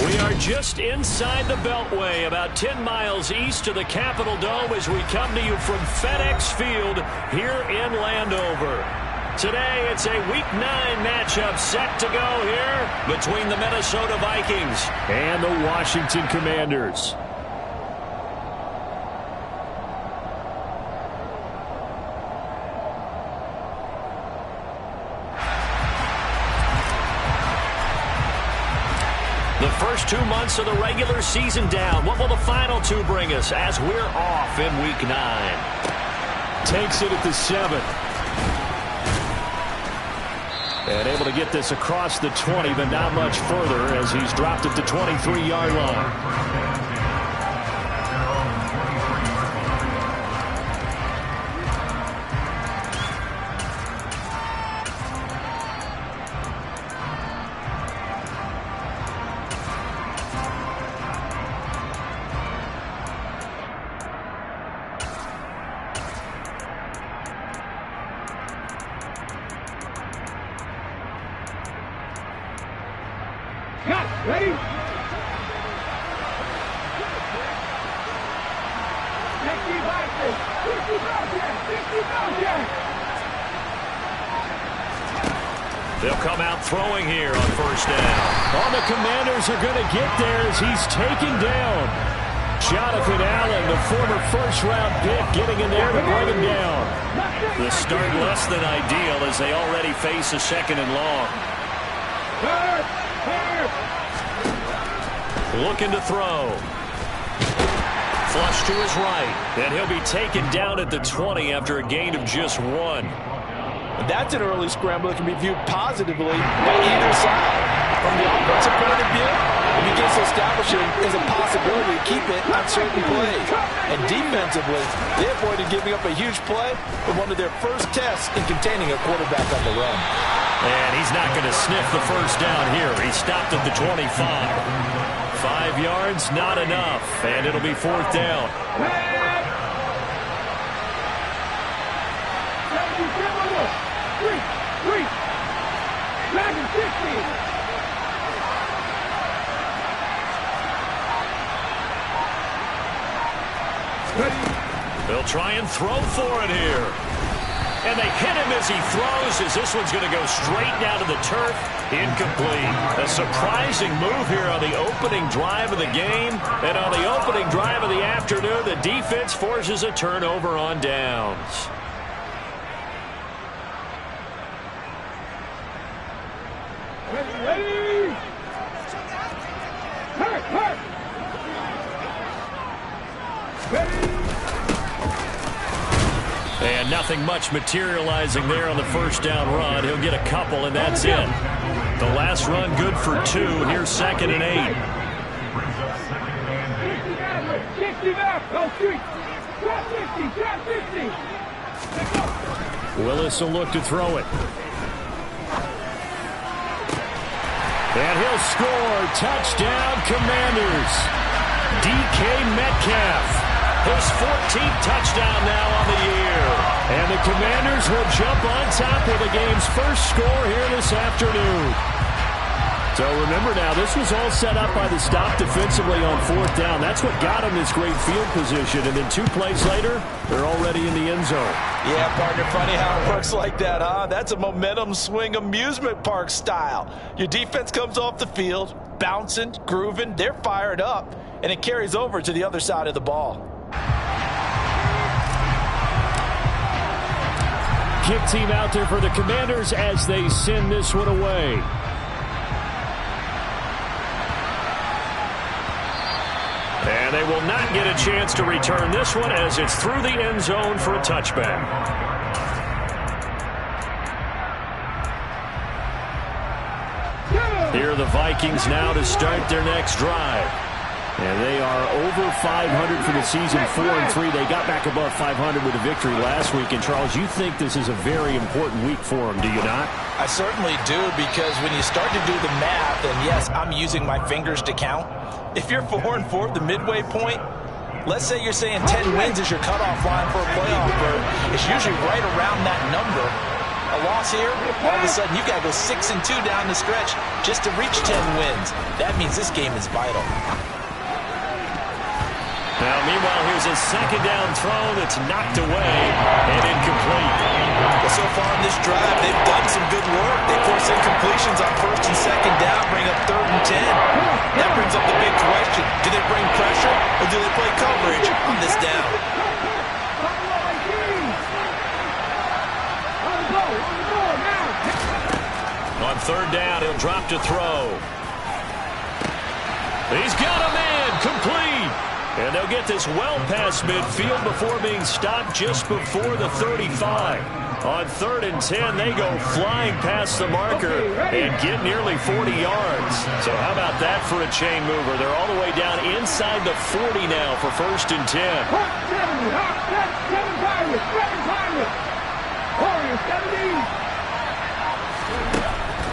We are just inside the Beltway, about 10 miles east of the Capitol Dome as we come to you from FedEx Field here in Landover. Today, it's a Week 9 matchup set to go here between the Minnesota Vikings and the Washington Commanders. The first 2 months of the regular season down. What will the final 2 bring us as we're off in Week 9? Takes it at the 7. And able to get this across the 20, but not much further as he's dropped at the 23-yard line. Ready? 60 They'll come out throwing here on first down. All the Commanders are going to get there as he's taken down. Jonathan Allen, the former first-round pick, getting in there to bring him down. The start less than ideal as they already face a second and long. Looking to throw. Flush to his right. And he'll be taken down at the 20 after a gain of just 1. That's an early scramble that can be viewed positively by either side. From the offensive point of view, it begins to establish it as a possibility to keep it on certain plays. And defensively, they avoided giving up a huge play with one of their first tests in containing a quarterback on the run. And he's not going to sniff the first down here. He stopped at the 25. 5 yards, not enough. And it'll be fourth down. They'll try and throw for it here. And they hit him as he throws, as this one's going to go straight down to the turf. Incomplete. A surprising move here on the opening drive of the game. And on the opening drive of the afternoon, the defense forces a turnover on downs. Ready? Hurt! Ready? And nothing much materializing there on the first down run. He'll get a couple, and that's it. The last run good for 2. Here's 2nd and 8. 60 back. Go 3. Drop 50. Willis will look to throw it. And he'll score. Touchdown, Commanders. DK Metcalf. His 14th touchdown now on the year. And the Commanders will jump on top of the game's first score here this afternoon. So remember now, this was all set up by the stop defensively on fourth down. That's what got them this great field position. And then 2 plays later, they're already in the end zone. Yeah, partner, funny how it works like that, huh? That's a momentum swing amusement park style. Your defense comes off the field, bouncing, grooving, they're fired up, and it carries over to the other side of the ball. Kick team out there for the Commanders as they send this one away. And they will not get a chance to return this one as it's through the end zone for a touchback. Here are the Vikings now to start their next drive. And they are over 500 for the season, 4-3. They got back above 500 with a victory last week. And, Charles, you think this is a very important week for them, do you not? I certainly do, because when you start to do the math, and yes, I'm using my fingers to count. If you're 4-4 at the midway point, let's say you're saying 10 wins is your cutoff line for a playoff berth. It's usually right around that number. A loss loss here, all of a sudden you've got to go 6-2 down the stretch just to reach 10 wins. That means this game is vital. Now, meanwhile, here's a second down throw that's knocked away and incomplete. Well, so far in this drive, they've done some good work. They force incompletions on first and second down, bring up 3rd and 10. That brings up the big question. Do they bring pressure or do they play coverage on this down? On 3rd down, he'll drop to throw. He's got a man, complete. And they'll get this well past midfield before being stopped just before the 35. On 3rd and 10, they go flying past the marker and get nearly 40 yards. So how about that for a chain mover? They're all the way down inside the 40 now for 1st and 10.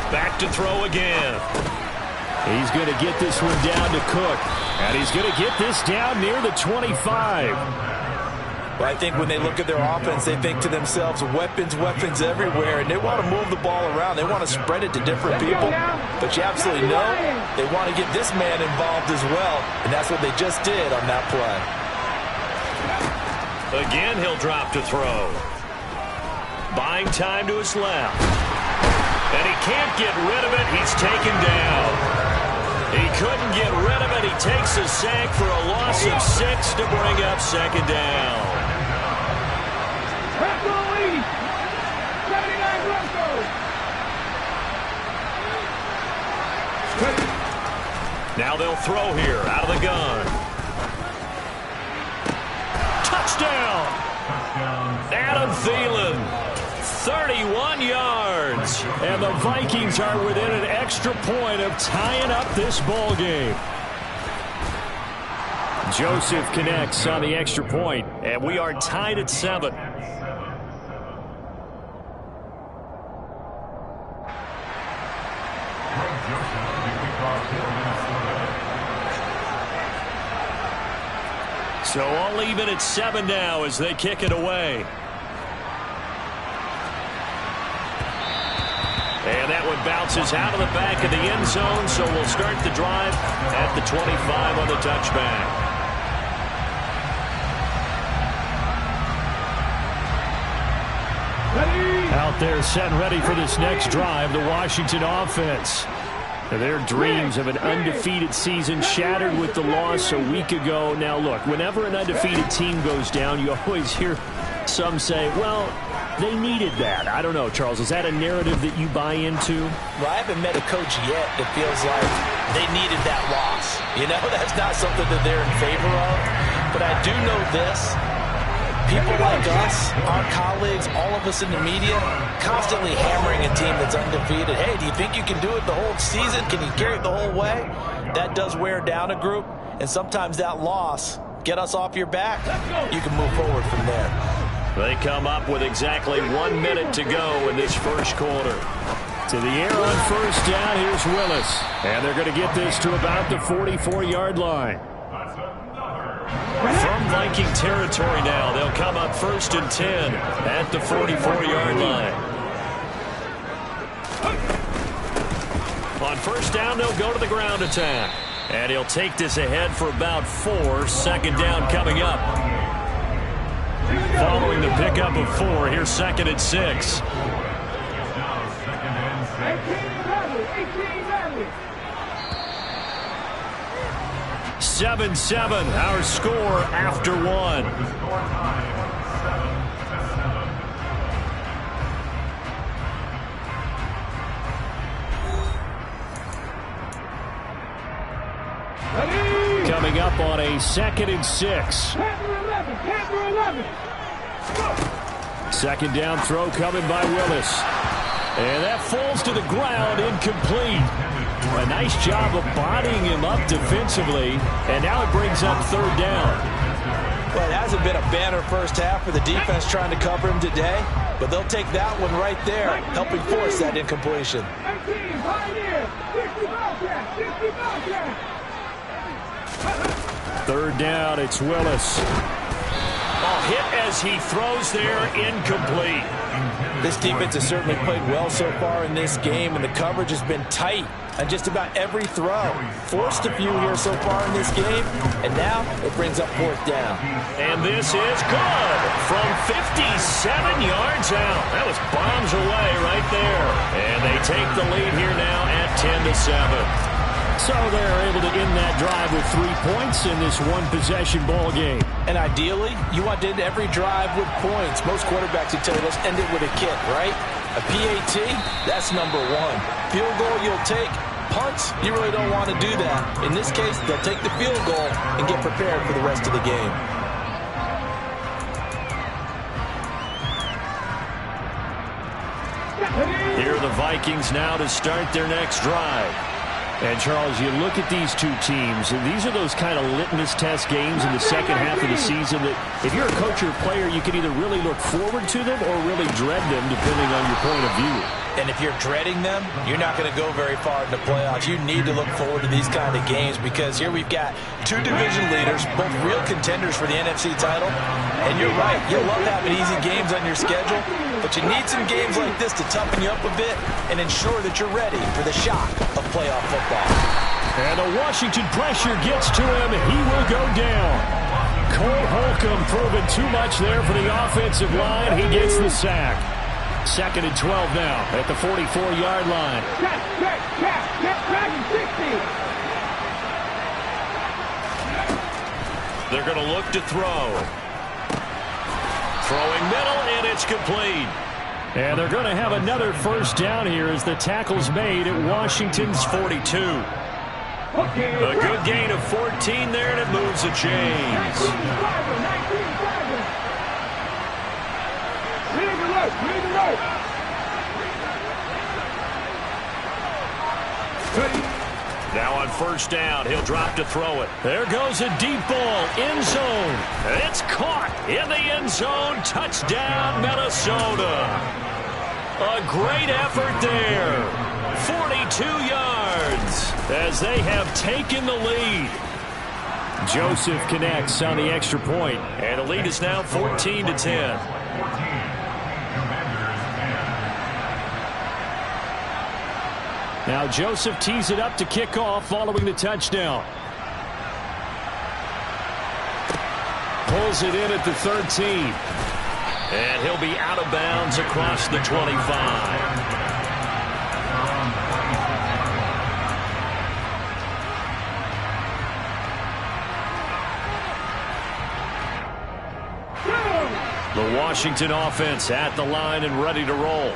Back to throw again. He's going to get this one down to Cook. And he's going to get this down near the 25. Well, I think when they look at their offense, they think to themselves, weapons, weapons everywhere. And they want to move the ball around. They want to spread it to different people. But you absolutely know they want to get this man involved as well. And that's what they just did on that play. Again, he'll drop to throw. Buying time to his left. And he can't get rid of it. He's taken down. He couldn't get rid of it. He takes a sack for a loss of 6 to bring up 2nd down. Now they'll throw here out of the gun. Touchdown! Adam Thielen. 31 yards. And the Vikings are within an extra point of tying up this ball game. Joseph connects on the extra point, and we are tied at 7. So all even at 7 now as they kick it away. And that one bounces out of the back of the end zone, so we'll start the drive at the 25 on the touchback. Out there set and ready for this next drive, the Washington offense. Their dreams of an undefeated season shattered with the loss a week ago. Now look, whenever an undefeated team goes down, you always hear some say, well, they needed that. I don't know, Charles. Is that a narrative that you buy into? Well, I haven't met a coach yet that feels like they needed that loss. You know, that's not something that they're in favor of. But I do know this. People like us, our colleagues, all of us in the media, constantly hammering a team that's undefeated. Hey, do you think you can do it the whole season? Can you carry it the whole way? That does wear down a group. And sometimes that loss, get us off your back, you can move forward from there. They come up with exactly 1 minute to go in this first quarter. To the air on 1st down, here's Willis. And they're going to get this to about the 44-yard line. From Viking territory now, they'll come up 1st and 10 at the 44-yard line. On 1st down, they'll go to the ground attack. And he'll take this ahead for about 4. 2nd down coming up. Following the pickup of 4, here's 2nd and 6. 7-7, our score after 1. Coming up on a 2nd and 6. 2nd down throw coming by Willis. And that falls to the ground, incomplete. A nice job of bodying him up defensively, and now it brings up 3rd down. Well, it hasn't been a banner first half for the defense trying to cover him today, but they'll take that one right there, helping force that incompletion. 3rd down, it's Willis. Hit as he throws there, incomplete. This defense has certainly played well so far in this game, and the coverage has been tight on just about every throw. Forced a few here so far in this game, and now it brings up 4th down. And this is good from 57 yards out. That was bombs away right there. And they take the lead here now at 10-7. So they're able to end that drive with 3 points in this one-possession ball game. And ideally, you want to end every drive with points. Most quarterbacks would tell you, let's end it with a kick, right? A PAT, that's number 1. Field goal you'll take. Punts, you really don't want to do that. In this case, they'll take the field goal and get prepared for the rest of the game. Here are the Vikings now to start their next drive. And, Charles, you look at these two teams, and these are those kind of litmus test games in the second half of the season that if you're a coach or a player, you can either really look forward to them or really dread them, depending on your point of view. And if you're dreading them, you're not going to go very far in the playoffs. You need to look forward to these kind of games because here we've got 2 division leaders, both real contenders for the NFC title. And you're right, you'll love having easy games on your schedule, but you need some games like this to toughen you up a bit and ensure that you're ready for the shock of playoff football. And the Washington pressure gets to him. He will go down. Cole Holcomb proving too much there for the offensive line. He gets the sack. 2nd and 12 now at the 44-yard line. They're going to look to throw. Throwing middle, and it's complete. And they're going to have another 1st down here as the tackle's made at Washington's 42. A good gain of 14 there, and it moves the chains. Now on 1st down, he'll drop to throw it. There goes a deep ball, end zone. It's caught in the end zone. Touchdown, Minnesota. A great effort there. 42 yards as they have taken the lead. Joseph connects on the extra point. And the lead is now 14-10. Now Joseph tees it up to kick off following the touchdown. Pulls it in at the 13. And he'll be out of bounds across the 25. The Washington offense at the line and ready to roll.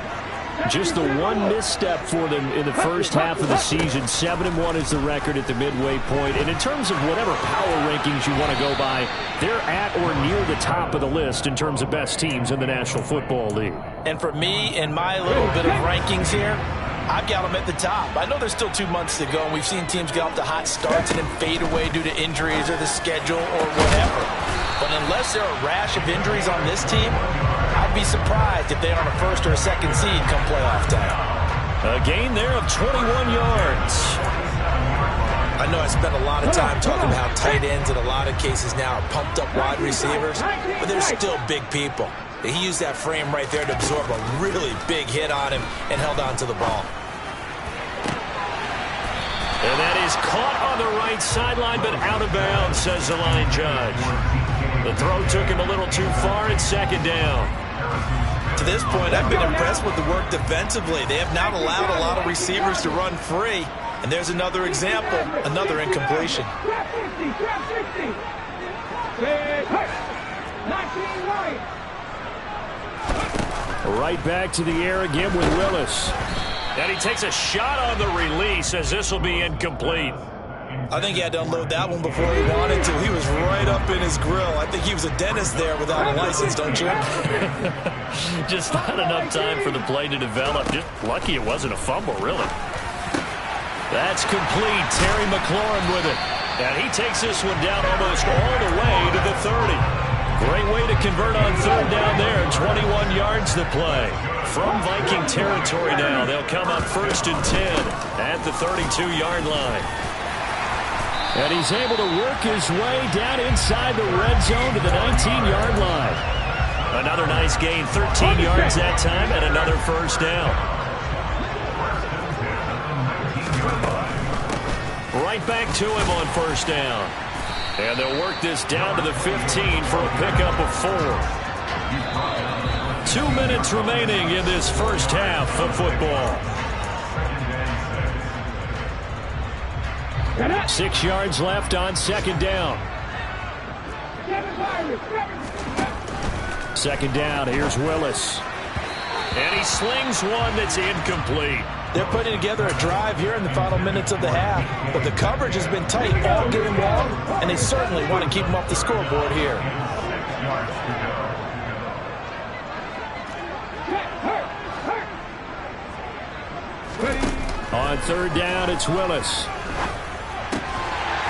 Just the one misstep for them in the first half of the season. 7-1 is the record at the midway point. And in terms of whatever power rankings you want to go by, they're at or near the top of the list in terms of best teams in the National Football League. And for me, in my little bit of rankings here, I've got them at the top. I know there's still 2 months to go, and we've seen teams get off to hot starts and then fade away due to injuries or the schedule or whatever. But unless there are a rash of injuries on this team, I'd be surprised if they're on a 1st or a 2nd seed come playoff time. A gain there of 21 yards. I know I spent a lot of time talking about how tight ends in a lot of cases now are pumped up wide receivers, but they're still big people. He used that frame right there to absorb a really big hit on him and held on to the ball. And that is caught on the right sideline, but out of bounds, says the line judge. The throw took him a little too far. It's 2nd down. To this point, I've been impressed with the work defensively. They have not allowed a lot of receivers to run free. And there's another example, another incompletion. Right back to the air again with Willis. And he takes a shot on the release as this will be incomplete. I think he had to unload that one before he wanted to. He was right up in his grill. I think he was a dentist there without a license, don't you? Just not enough time for the play to develop. Just lucky it wasn't a fumble, really. That's complete. Terry McLaurin with it. And he takes this one down almost all the way to the 30. Great way to convert on 3rd down there. 21 yards to play. From Viking territory now, they'll come up 1st and 10 at the 32-yard line. And he's able to work his way down inside the red zone to the 19-yard line. Another nice gain, 13 yards that time, and another first down. Right back to him on first down. And they'll work this down to the 15 for a pickup of 4. 2 minutes remaining in this first half of football. 6 yards left on second down. Second down, here's Willis. And he slings one that's incomplete. They're putting together a drive here in the final minutes of the half, but the coverage has been tight all game long, and they certainly want to keep them off the scoreboard here. On third down, it's Willis.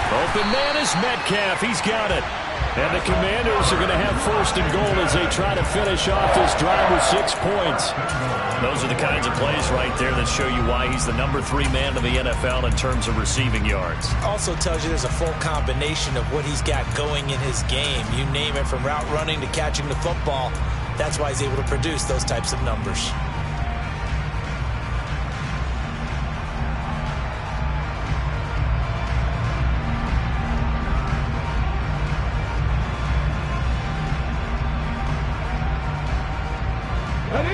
Open man is Metcalf. He's got it. And the Commanders are going to have first and goal as they try to finish off this drive with 6 points. Those are the kinds of plays right there that show you why he's the number 3 man in the NFL in terms of receiving yards. Also tells you there's a full combination of what he's got going in his game. You name it, from route running to catching the football. That's why he's able to produce those types of numbers.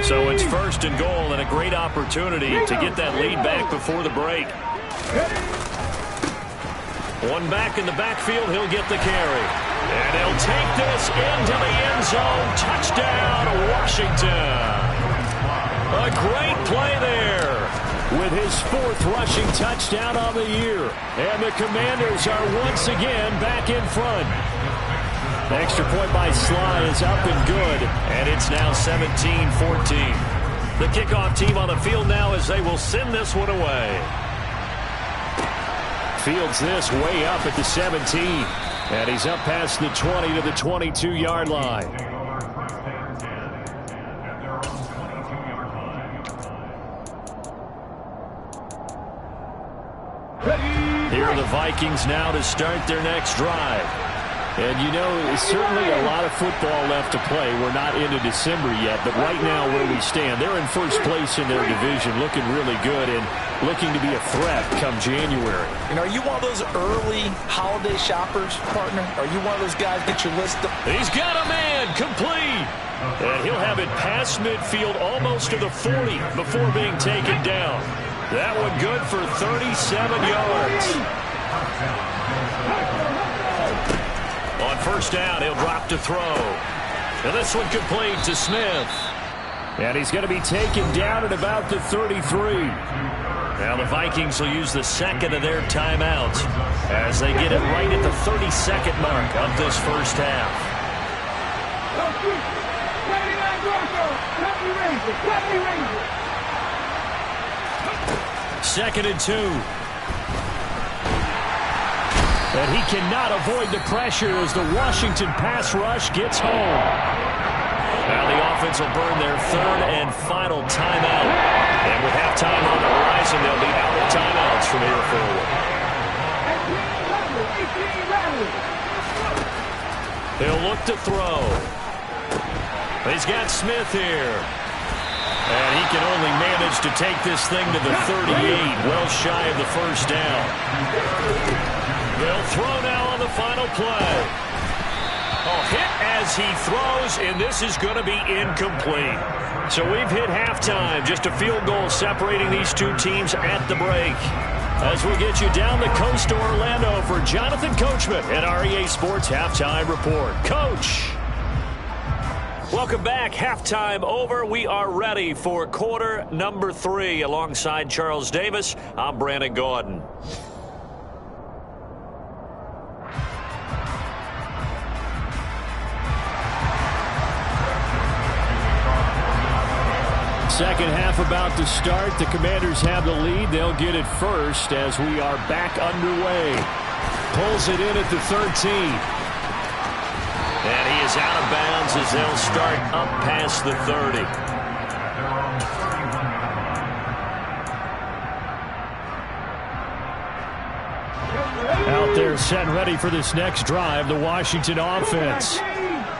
So it's first and goal, and a great opportunity to get that lead back before the break. One back in the backfield, he'll get the carry. And he'll take this into the end zone. Touchdown, Washington. A great play there with his 4th rushing touchdown on the year. And the Commanders are once again back in front. The extra point by Sly is up and good, and it's now 17-14. The kickoff team on the field now as they will send this one away. Fields this way up at the 17, and he's up past the 20 to the 22-yard line. Here are the Vikings now to start their next drive. And, you know, there's certainly a lot of football left to play. We're not into December yet, but right now where we stand, they're in first place in their division, looking really good and looking to be a threat come January. And are you one of those early holiday shoppers, partner? Are you one of those guys get your list? He's got a man, complete. And he'll have it past midfield almost to the 40 before being taken down. That one good for 37 yards. On first down, he'll drop to throw. And this one complete to Smith. And he's going to be taken down at about the 33. Now the Vikings will use the second of their timeouts as they get it right at the 32nd mark of this first half. Second and 2. And he cannot avoid the pressure as the Washington pass rush gets home. Now the offense will burn their 3rd and final timeout. And with halftime on the horizon, they'll be out of timeouts from here forward. He'll look to throw. He's got Smith here. And he can only manage to take this thing to the 38, well shy of the first down. They'll throw now on the final play. Hit as he throws, and this is going to be incomplete. So we've hit halftime, just a field goal separating these two teams at the break. As we'll get you down the coast to Orlando for Jonathan Coachman at REA Sports Halftime Report. Coach! Welcome back. Halftime over. We are ready for quarter number 3. Alongside Charles Davis, I'm Brandon Gordon. Second half about to start. The Commanders have the lead. They'll get it first as we are back underway. Pulls it in at the 13. And he is out of bounds as they'll start up past the 30. Out there set and ready for this next drive, the Washington offense.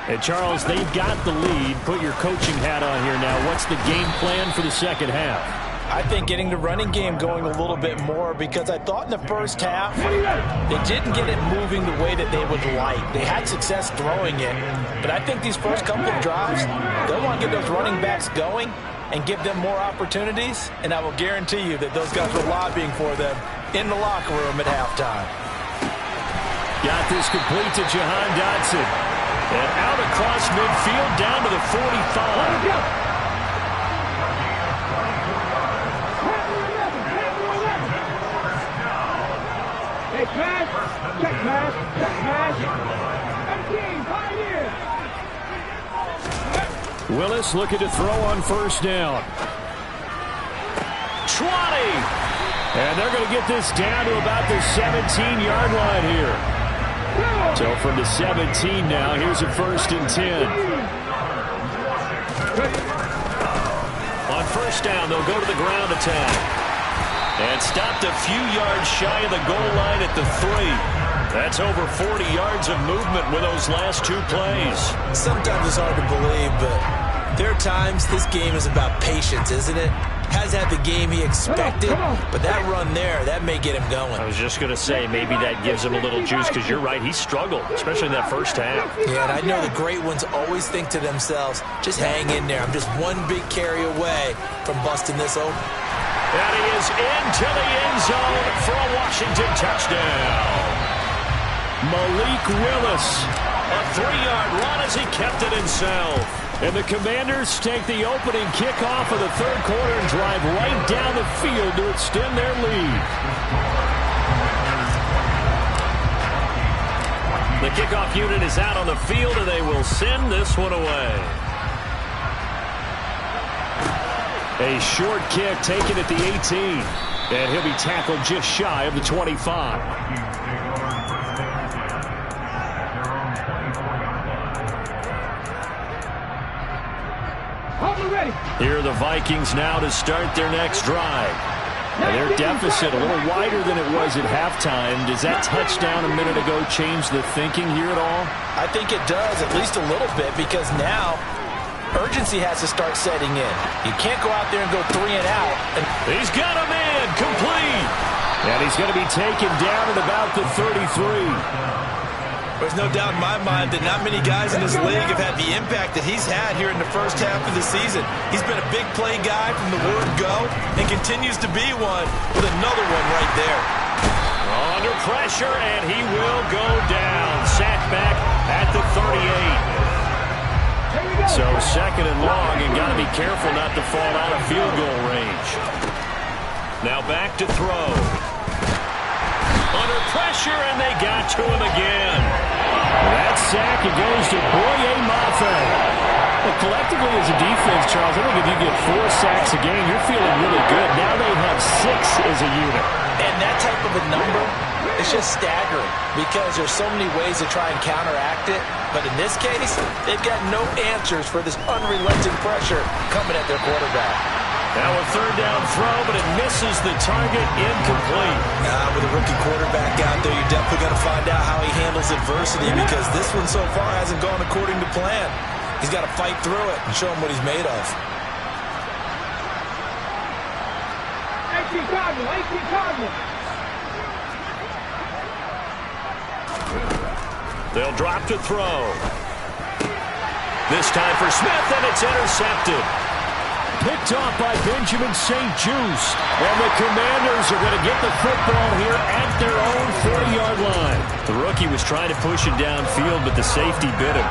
And Charles, they've got the lead. Put your coaching hat on here now. What's the game plan for the second half? I think getting the running game going a little bit more, because I thought in the first half they didn't get it moving the way that they would like. They had success throwing it, but I think these first couple of drives, they'll want to get those running backs going and give them more opportunities, and I will guarantee you that those guys were lobbying for them in the locker room at halftime. Got this complete to Jahan Dotson. And out across midfield down to the 45. Hey, pass, check pass, check pass. 17, 5 years. Willis looking to throw on first down. 20. And they're going to get this down to about the 17-yard line here. So from the 17 now, here's a 1st and 10. On first down, they'll go to the ground attack. And stopped a few yards shy of the goal line at the 3. That's over 40 yards of movement with those last 2 plays. Sometimes it's hard to believe, but there are times this game is about patience, isn't it? Hasn't had the game he expected, but that run there, that may get him going. I was just going to say, maybe that gives him a little juice, because you're right, he struggled, especially in that first half. Yeah, and I know the great ones always think to themselves, just hang in there. I'm just one big carry away from busting this open. And he is into the end zone for a Washington touchdown. Malik Willis. A 3-yard run as he kept it himself. And the Commanders take the opening kickoff of the third quarter and drive right down the field to extend their lead. The kickoff unit is out on the field, and they will send this one away. A short kick taken at the 18. And he'll be tackled just shy of the 25. Here are the Vikings now to start their next drive. Now their deficit a little wider than it was at halftime. Does that touchdown a minute ago change the thinking here at all? I think it does, at least a little bit, because now urgency has to start setting in. You can't go out there and go 3 and out. He's got a man complete. And he's going to be taken down at about the 33. There's no doubt in my mind that not many guys in this league have had the impact that he's had here in the first half of the season. He's been a big play guy from the word go and continues to be one with another one right there. Under pressure, and he will go down. Sacked back at the 38. So 2nd and long, and got to be careful not to fall out of field goal range. Now back to throw. Under pressure, and they got to him again. That sack, it goes to Boye Mafe. Well, collectively as a defense, Charles, I think if you get 4 sacks a game, you're feeling really good. Now they have 6 as a unit. And that type of a number, it's just staggering, because there's so many ways to try and counteract it. But in this case, they've got no answers for this unrelenting pressure coming at their quarterback. Now a 3rd down throw, but it misses the target, incomplete. With a rookie quarterback out there, you're definitely going to find out how he handles adversity, because this one so far hasn't gone according to plan. He's got to fight through it and show him what he's made of. 18 Cardinals. They'll drop to throw. This time for Smith, and it's intercepted. Picked off by Benjamin St. Juste. And the Commanders are going to get the football here at their own 40-yard line. The rookie was trying to push him downfield, but the safety bit him.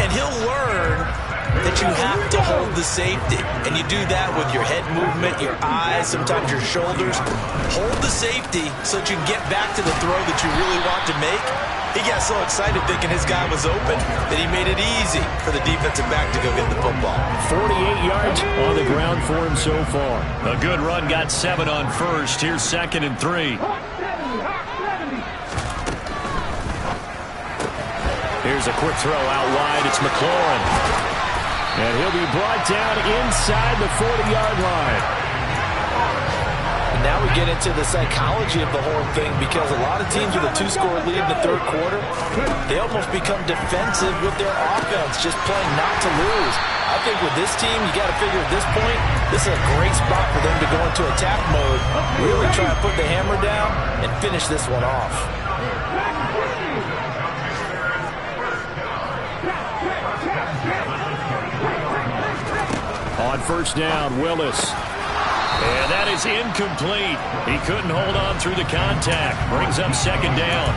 And he'll learn that you have to hold the safety. And you do that with your head movement, your eyes, sometimes your shoulders. Hold the safety so that you can get back to the throw that you really want to make. He got so excited thinking his guy was open that he made it easy for the defensive back to go get the football. 48 yards on the ground for him so far. A good run, got 7 on first. Here's 2nd and 3. Here's a quick throw out wide. It's McLaurin. And he'll be brought down inside the 40-yard line. And now we get into the psychology of the whole thing, because a lot of teams with a 2-score lead in the third quarter, they almost become defensive with their offense, just playing not to lose. I think with this team, you got to figure at this point, this is a great spot for them to go into attack mode, really try to put the hammer down and finish this one off. On first down, Willis. And that is incomplete. He couldn't hold on through the contact. Brings up second down.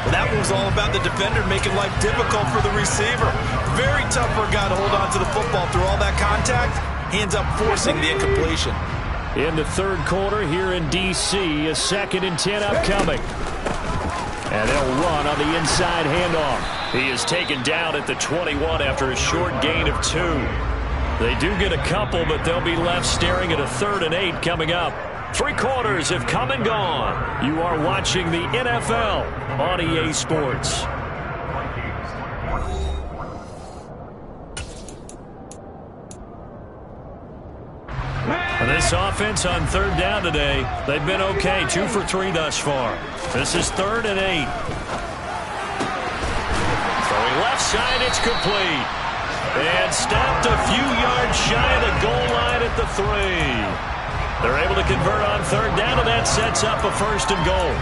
Well, that was all about the defender making life difficult for the receiver. Very tough for a guy to hold on to the football through all that contact. He ends up forcing the incompletion. In the third quarter here in D.C., a 2nd and 10 upcoming. And they'll run on the inside handoff. He is taken down at the 21 after a short gain of 2. They do get a couple, but they'll be left staring at a 3rd and 8 coming up. 3 quarters have come and gone. You are watching the NFL on EA Sports. And this offense on 3rd down today, they've been okay. 2 for 3 thus far. This is 3rd and 8. Throwing left side, it's complete. And stopped a few yards shy of the goal line at the 3. They're able to convert on 3rd down, and that sets up a 1st and goal.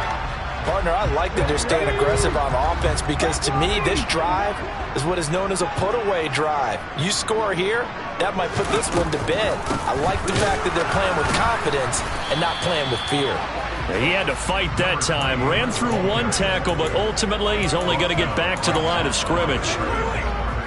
Partner, I like that they're staying aggressive on offense, because to me, this drive is what is known as a put-away drive. You score here, that might put this one to bed. I like the fact that they're playing with confidence and not playing with fear. He had to fight that time. Ran through 1 tackle, but ultimately he's only going to get back to the line of scrimmage.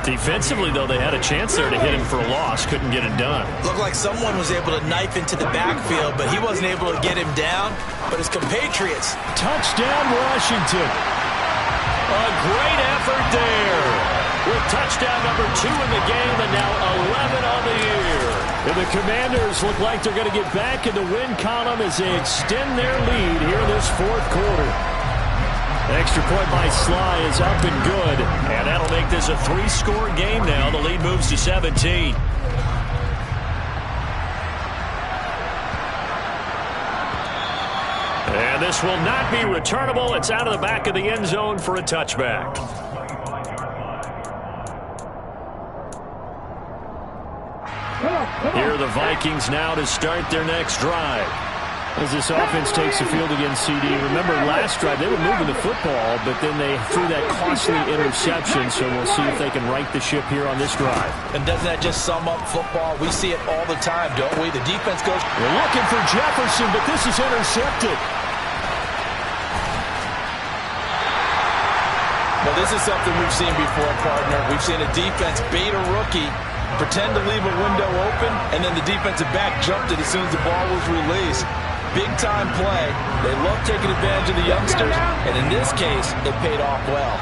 Defensively, though, they had a chance there to hit him for a loss. Couldn't get it done. Looked like someone was able to knife into the backfield, but he wasn't able to get him down. But his compatriots. Touchdown, Washington. A great effort there. With touchdown number 2 in the game, and now 11 on the year. And the Commanders look like they're going to get back in the win column as they extend their lead here in this 4th quarter. Extra point by Sly is up and good. And that'll make this a 3-score game now. The lead moves to 17. And this will not be returnable. It's out of the back of the end zone for a touchback. Here are the Vikings now to start their next drive. As this offense takes the field against CD. Remember, last drive, they were moving the football, but then they threw that costly interception, so we'll see if they can right the ship here on this drive. And doesn't that just sum up football? We see it all the time, don't we? The defense goes... We're looking for Jefferson, but this is intercepted. Well, this is something we've seen before, partner. We've seen a defense bait a rookie, pretend to leave a window open, and then the defensive back jumped it as soon as the ball was released. Big-time play. They love taking advantage of the youngsters, and in this case, it paid off well.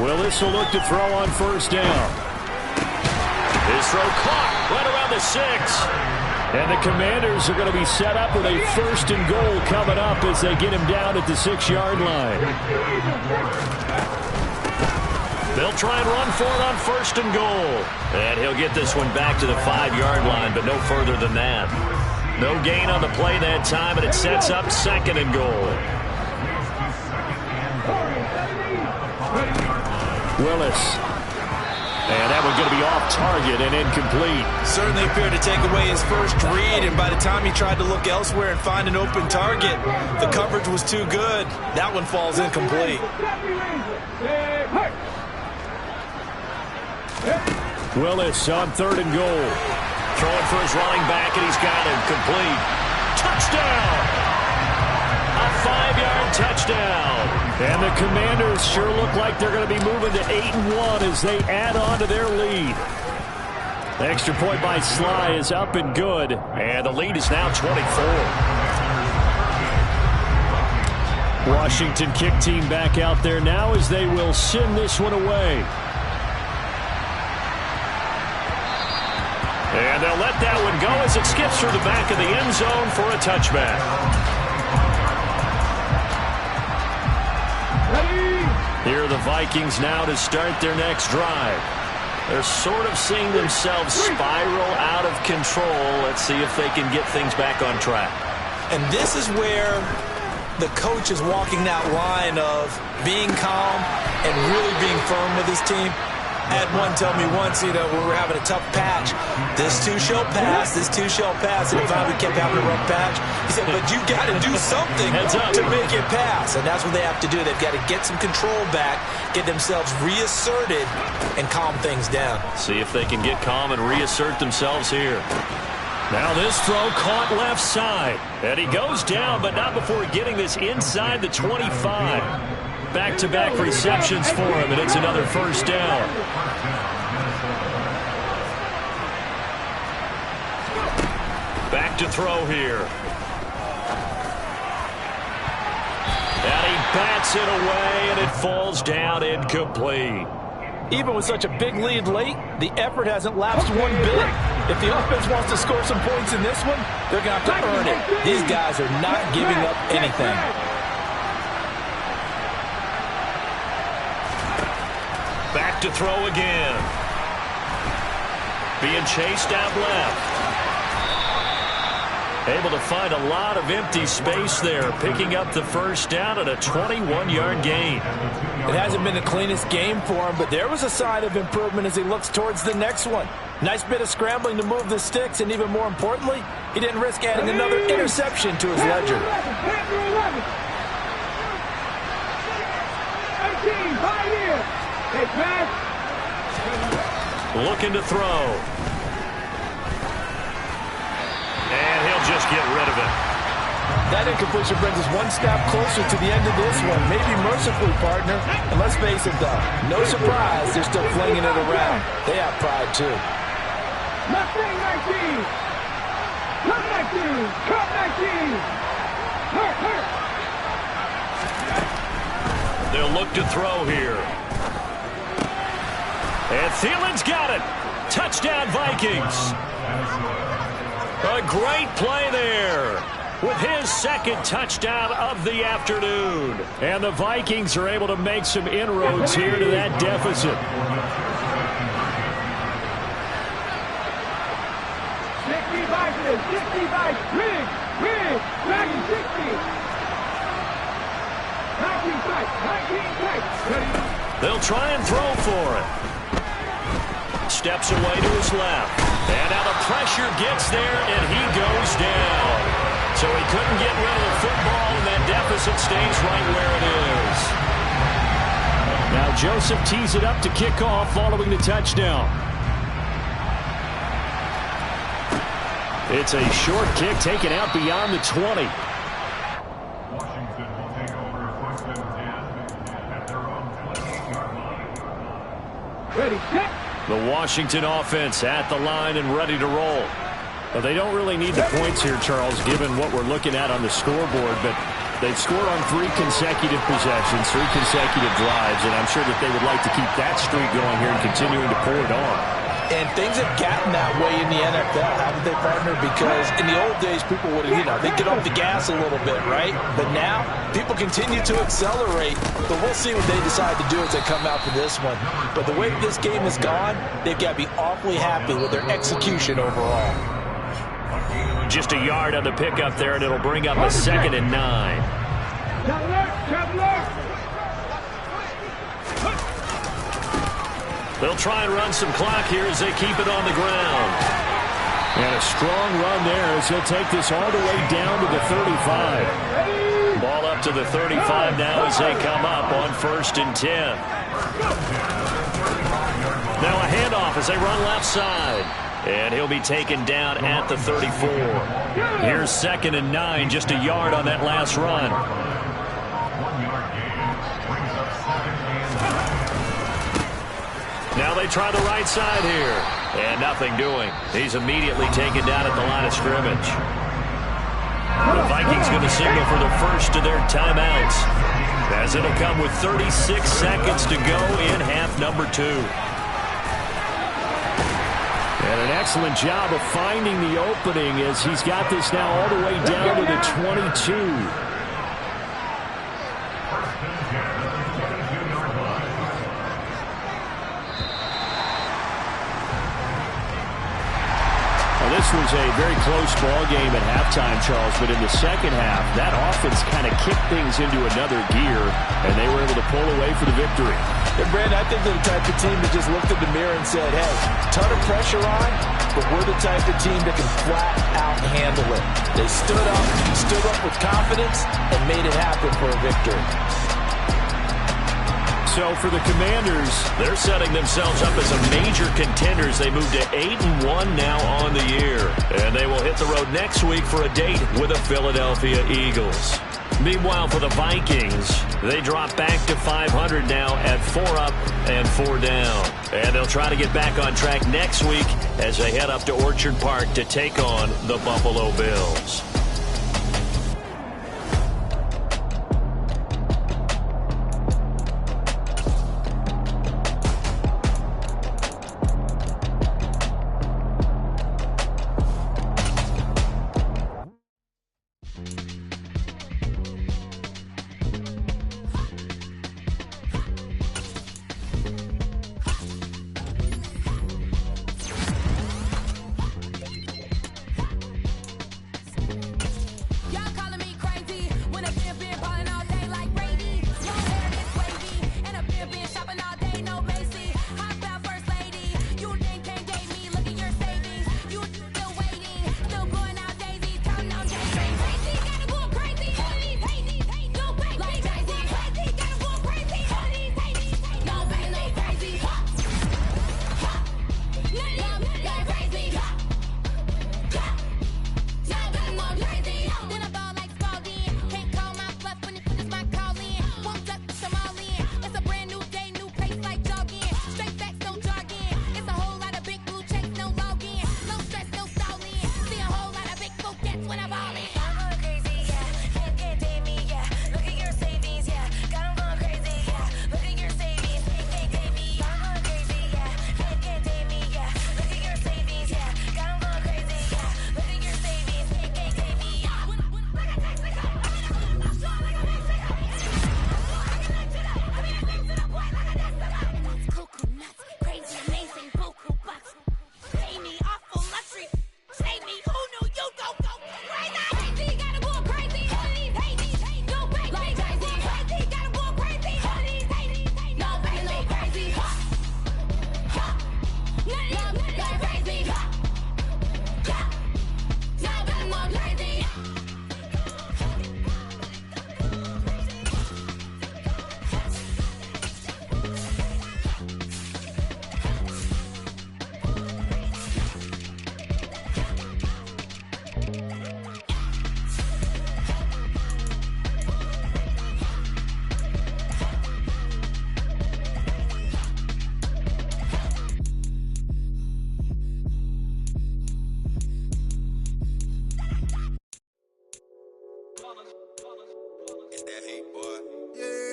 Willis will look to throw on first down. His throw caught right around the 6. And the Commanders are going to be set up with a 1st and goal coming up as they get him down at the 6-yard line. They'll try and run for it on 1st and goal. And he'll get this one back to the 5-yard line, but no further than that. No gain on the play that time, and it sets up 2nd and goal. Willis. And that one's going to be off target and incomplete. Certainly appeared to take away his first read, and by the time he tried to look elsewhere and find an open target, the coverage was too good. That one falls incomplete. Willis on 3rd and goal. Throwing for his running back, and he's got him complete. Touchdown! A 5-yard touchdown. And the Commanders sure look like they're going to be moving to 8-1 as they add on to their lead. The extra point by Sly is up and good. And the lead is now 24. Washington kick team back out there now as they will send this one away. And they'll let that one go as it skips through the back of the end zone for a touchback. Here are the Vikings now to start their next drive. They're sort of seeing themselves spiral out of control. Let's see if they can get things back on track. And this is where the coach is walking that line of being calm and really being firm with his team. I had one tell me once, when we were having a tough patch, this too shall pass, this too shall pass. And he finally kept having a rough patch. He said, but you got to do something to make it pass. And that's what they have to do. They've got to get some control back, get themselves reasserted, and calm things down. See if they can get calm and reassert themselves here. Now this throw caught left side. And he goes down, but not before getting this inside the 25. Back-to-back receptions for him, and it's another first down. Back to throw here. And he bats it away, and it falls down incomplete. Even with such a big lead late, the effort hasn't lapsed one bit. If the offense wants to score some points in this one, they're going to have to earn it. These guys are not giving up anything. Back to throw again. Being chased out left. Able to find a lot of empty space there, picking up the first down at a 21-yard gain. It hasn't been the cleanest game for him, but there was a sign of improvement as he looks towards the next one. Nice bit of scrambling to move the sticks, and even more importantly, he didn't risk adding another interception to his ledger. 18, right here. Hey, pass. Looking to throw. And he'll just get rid of it. That incompletion brings us one step closer to the end of this one. Maybe mercifully, partner. And let's face it, though, no surprise they're still flinging it around. They have pride, too. Left wing 19. Come 19. Come 19. Hurt. They'll look to throw here. And Thielen's got it. Touchdown, Vikings. A great play there with his second touchdown of the afternoon. And the Vikings are able to make some inroads here to that deficit. 65, Rig, back to 60. 19 tight. They'll try and throw for it. Steps away to his left. And now the pressure gets there, and he goes down. So he couldn't get rid of the football, and that deficit stays right where it is. Now Joseph tees it up to kick off following the touchdown. It's a short kick taken out beyond the 20. Ready, set. The Washington offense at the line and ready to roll. Well, they don't really need the points here, Charles, given what we're looking at on the scoreboard, but they've scored on 3 consecutive possessions, 3 consecutive drives, and I'm sure that they would like to keep that streak going here and continuing to pour it on. And things have gotten that way in the NFL, haven't they, partner? Because in the old days, people would, they'd get off the gas a little bit, right? But now, people continue to accelerate. But we'll see what they decide to do as they come out for this one. But the way this game has gone, they've got to be awfully happy with their execution overall. Just a yard on the pickup there, and it'll bring up a 2nd and 9. They'll try and run some clock here as they keep it on the ground. And a strong run there as he'll take this all the way down to the 35. Ball up to the 35 now as they come up on 1st and 10. Now a handoff as they run left side. And he'll be taken down at the 34. Here's 2nd and 9, just a yard on that last run. Now they try the right side here. And nothing doing. He's immediately taken down at the line of scrimmage. The Vikings going to signal for the first of their timeouts, as it'll come with 36 seconds to go in half number 2. And an excellent job of finding the opening as he's got this now all the way down to the 22. was a very close ball game at halftime, Charles, but in the second half, that offense kind of kicked things into another gear, and they were able to pull away for the victory. And Brandon, I think they're the type of team that just looked in the mirror and said, hey, ton of pressure on, but we're the type of team that can flat out handle it. They stood up with confidence, and made it happen for a victory. So for the Commanders, they're setting themselves up as a major contenders. They move to 8-1 now on the year. And they will hit the road next week for a date with the Philadelphia Eagles. Meanwhile, for the Vikings, they drop back to 500 now at 4 up and 4 down. And they'll try to get back on track next week as they head up to Orchard Park to take on the Buffalo Bills.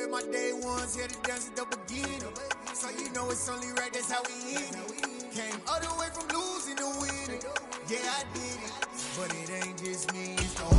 My day ones here to dance at the beginning. So you know it's only right, that's how we end it. Came all the way from losing to winning. Yeah, I did it. But it ain't just me, it's the whole